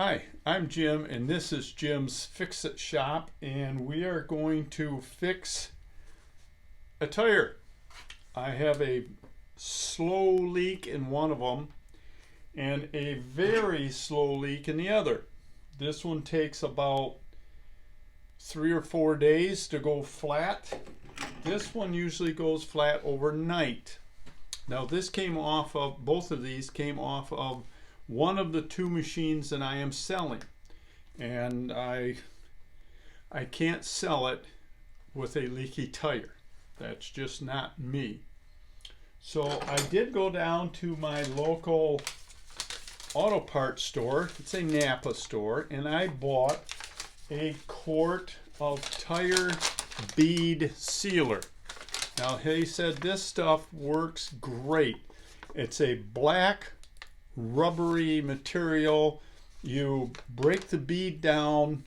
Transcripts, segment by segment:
Hi, I'm Jim and this is Jim's Fix-It Shop, and we are going to fix a tire. I have a slow leak in one of them and a very slow leak in the other. This one takes about 3 or 4 days to go flat. This one usually goes flat overnight. Now this came off of, both of these came off of one of the two machines that I am selling, and I can't sell it with a leaky tire. That's just not me. So I did go down to my local auto parts store. It's a Napa store, and I bought a quart of tire bead sealer. Now he said this stuff works great. It's a black rubbery material. You break the bead down,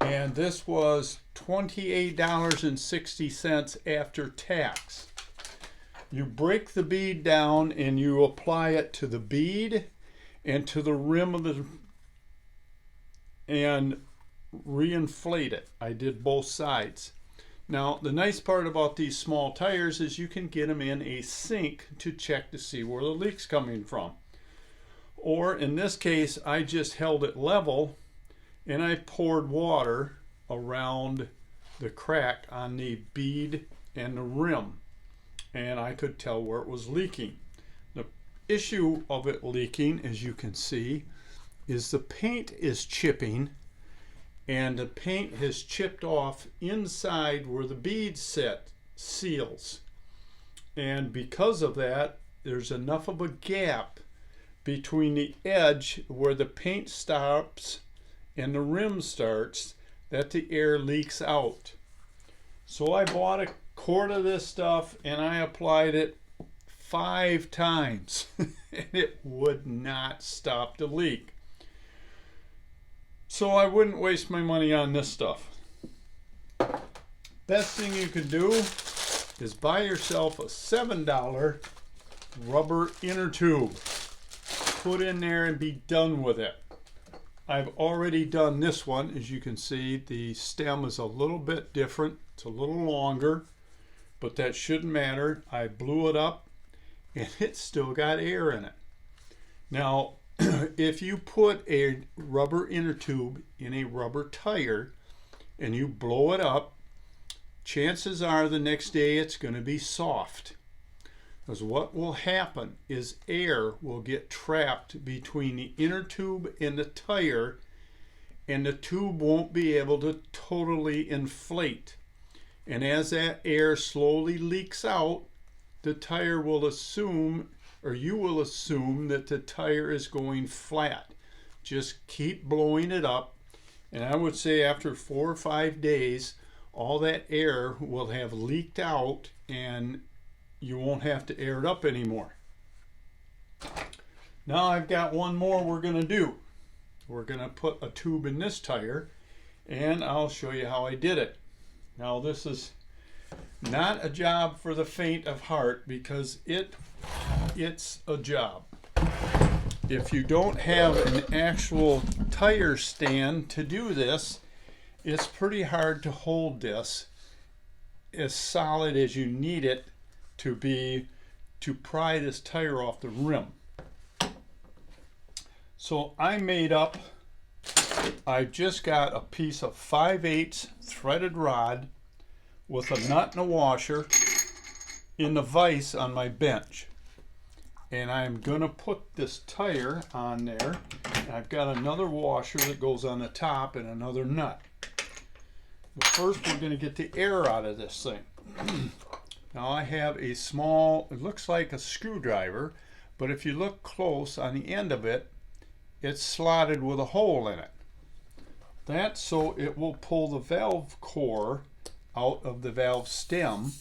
and this was $28.60 after tax. You break the bead down and you apply it to the bead and to the rim of the and reinflate it. I did both sides. Now, the nice part about these small tires is you can get them in a sink to check to see where the leak's coming from. Or in this case, I just held it level and I poured water around the crack on the bead and the rim, and I could tell where it was leaking. The issue of it leaking, as you can see, is the paint is chipping, and the paint has chipped off inside where the bead set seals, and because of that there's enough of a gap between the edge where the paint stops and the rim starts that the air leaks out. So I bought a quart of this stuff and I applied it 5 times and it would not stop the leak. So I wouldn't waste my money on this stuff. Best thing you can do is buy yourself a $7 rubber inner tube. Put in there and be done with it. I've already done this one. As you can see, the stem is a little bit different. It's a little longer, but that shouldn't matter. I blew it up and it's still got air in it. Now, if you put a rubber inner tube in a rubber tire and you blow it up, chances are the next day it's going to be soft. Because what will happen is air will get trapped between the inner tube and the tire, and the tube won't be able to totally inflate. And as that air slowly leaks out, the tire will assume, or you will assume, that the tire is going flat. Just keep blowing it up, and I would say after 4 or 5 days all that air will have leaked out and you won't have to air it up anymore. Now I've got one more we're going to do. We're going to put a tube in this tire and I'll show you how I did it. Now this is not a job for the faint of heart because it's a job. If you don't have an actual tire stand to do this, it's pretty hard to hold this as solid as you need it to be to pry this tire off the rim. So I just got a piece of 5/8 threaded rod with a nut and a washer in the vise on my bench, and I'm gonna put this tire on there. I've got another washer that goes on the top and another nut. But first we're gonna get the air out of this thing. Now I have a small, it looks like a screwdriver, but if you look close on the end of it, it's slotted with a hole in it. That's so it will pull the valve core out of the valve stem,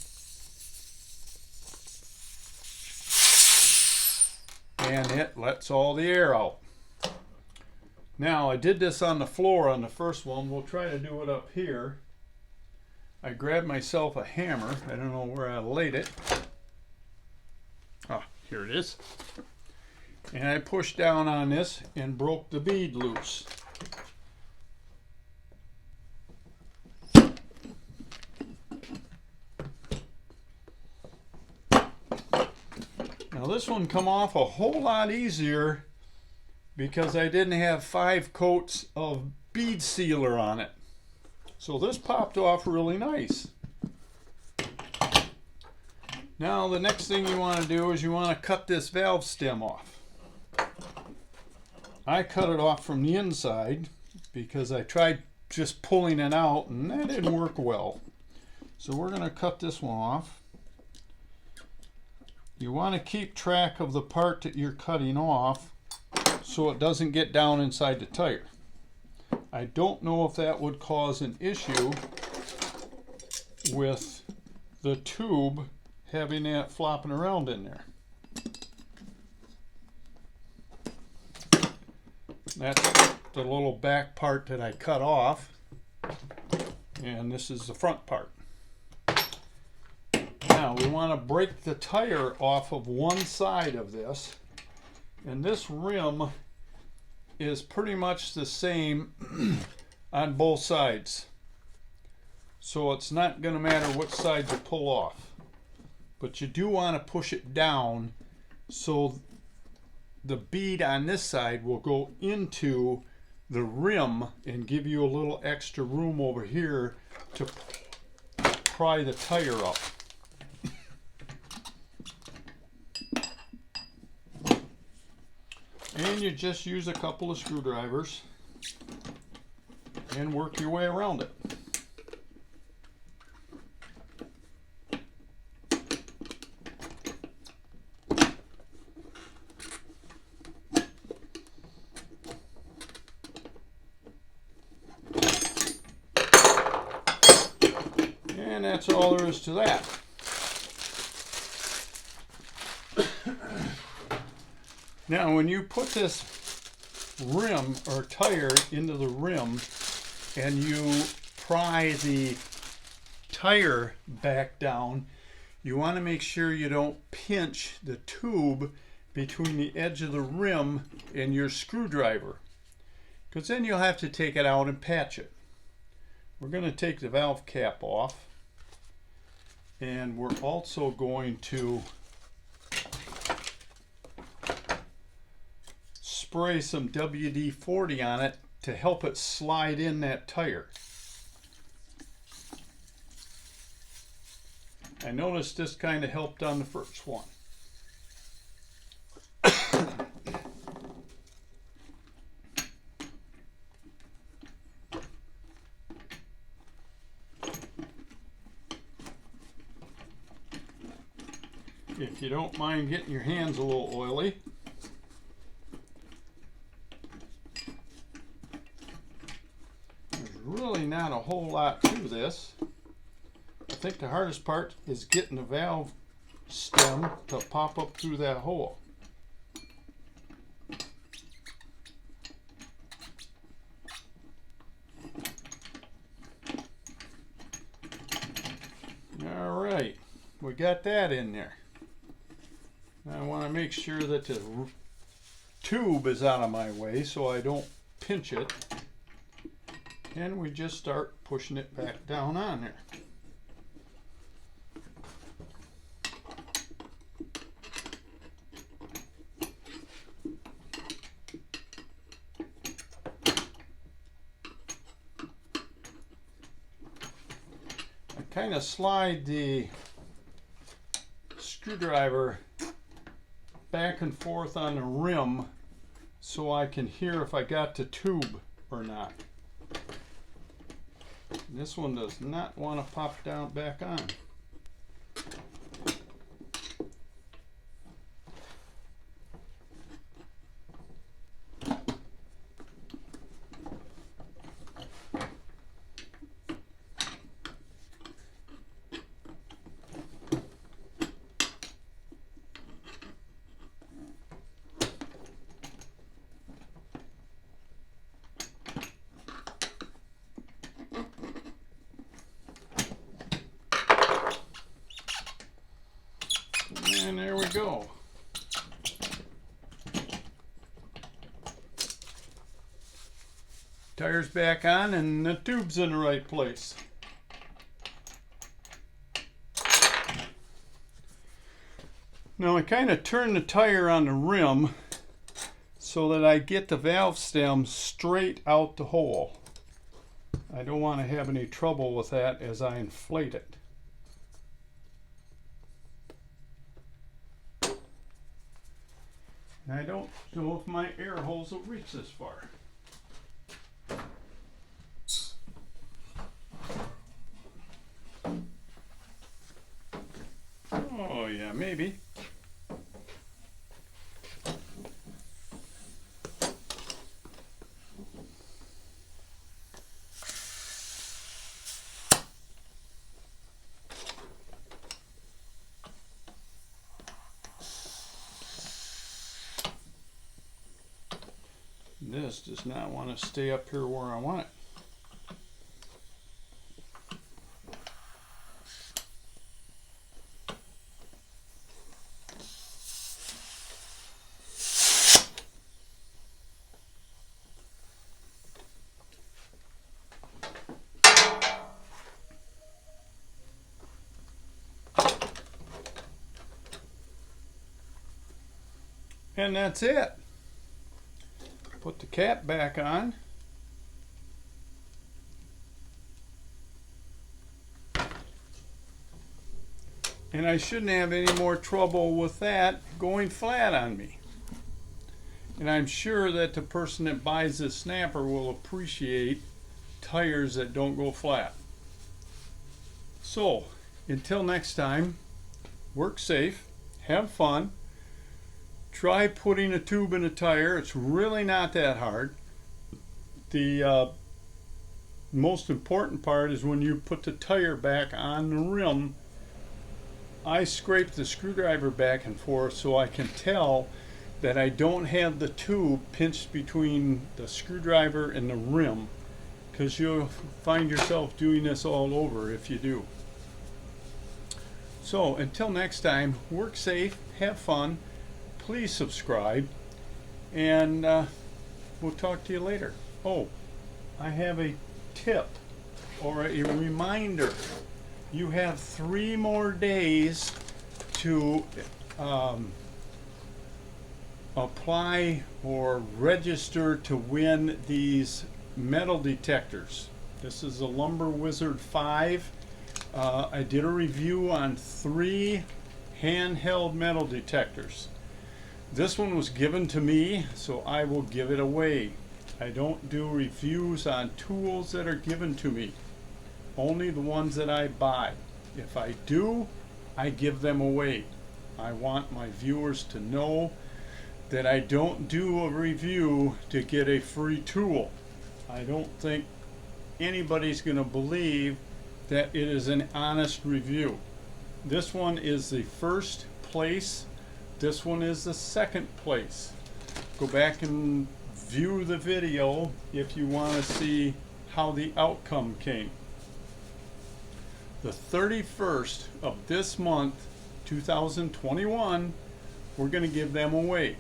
and it lets all the air out. Now I did this on the floor on the first one. We'll try to do it up here. I grabbed myself a hammer. I don't know where I laid it. Ah, here it is. And I pushed down on this and broke the bead loose. Now this one come off a whole lot easier because I didn't have 5 coats of bead sealer on it. So this popped off really nice. Now the next thing you want to do is you want to cut this valve stem off. I cut it off from the inside because I tried just pulling it out and that didn't work well. So we're going to cut this one off. You want to keep track of the part that you're cutting off so it doesn't get down inside the tire. I don't know if that would cause an issue with the tube having that flopping around in there. That's the little back part that I cut off, and this is the front part. Now we want to break the tire off of one side of this, and this rim is pretty much the same on both sides, so it's not going to matter which side you pull off, but you do want to push it down so the bead on this side will go into the rim and give you a little extra room over here to pry the tire up. And you just use a couple of screwdrivers and work your way around it. And that's all there is to that. Now when you put this rim or tire into the rim and you pry the tire back down, you want to make sure you don't pinch the tube between the edge of the rim and your screwdriver, because then you'll have to take it out and patch it. We're going to take the valve cap off, and we're also going to spray some WD-40 on it to help it slide in that tire. I noticed this kind of helped on the first one. If you don't mind getting your hands a little oily, there's really not a whole lot to this. I think the hardest part is getting the valve stem to pop up through that hole. All right, we got that in there. Now I want to make sure that the tube is out of my way so I don't pinch it. And we just start pushing it back down on there. I kind of slide the screwdriver back and forth on the rim so I can hear if I got the tube or not. This one does not want to pop down back on. Tire's back on and the tube's in the right place. Now I kind of turn the tire on the rim so that I get the valve stem straight out the hole. I don't want to have any trouble with that as I inflate it. And I don't know if my air holes will reach this far. Oh yeah, maybe. This does not want to stay up here where I want it. And that's it. Put the cap back on. And I shouldn't have any more trouble with that going flat on me. And I'm sure that the person that buys this snapper will appreciate tires that don't go flat. So, until next time, work safe, have fun. Try putting a tube in a tire. It's really not that hard. The most important part is when you put the tire back on the rim. I scrape the screwdriver back and forth so I can tell that I don't have the tube pinched between the screwdriver and the rim, because you'll find yourself doing this all over if you do. So until next time, work safe, have fun. Please subscribe, and we'll talk to you later. Oh, I have a tip or a reminder. You have 3 more days to apply or register to win these metal detectors. This is the Lumber Wizard 5. I did a review on 3 handheld metal detectors. This one was given to me, so I will give it away. I don't do reviews on tools that are given to me, only the ones that I buy. If I do, I give them away. I want my viewers to know that I don't do a review to get a free tool. I don't think anybody's going to believe that it is an honest review. This one is the first place. This one is the second place. Go back and view the video if you want to see how the outcome came. The 31st of this month, 2021, we're going to give them away.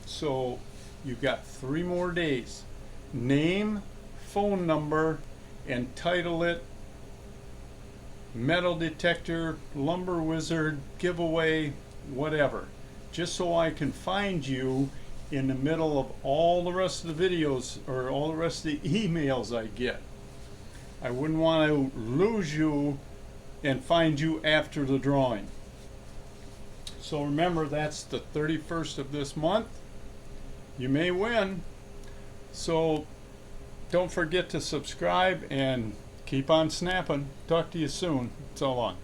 So you've got 3 more days. Name, phone number, and title it Metal Detector, Lumber Wizard, giveaway, whatever. Just so I can find you in the middle of all the rest of the videos or all the rest of the emails I get. I wouldn't want to lose you and find you after the drawing. So remember, that's the 31st of this month. You may win. So don't forget to subscribe and keep on snapping. Talk to you soon. So long.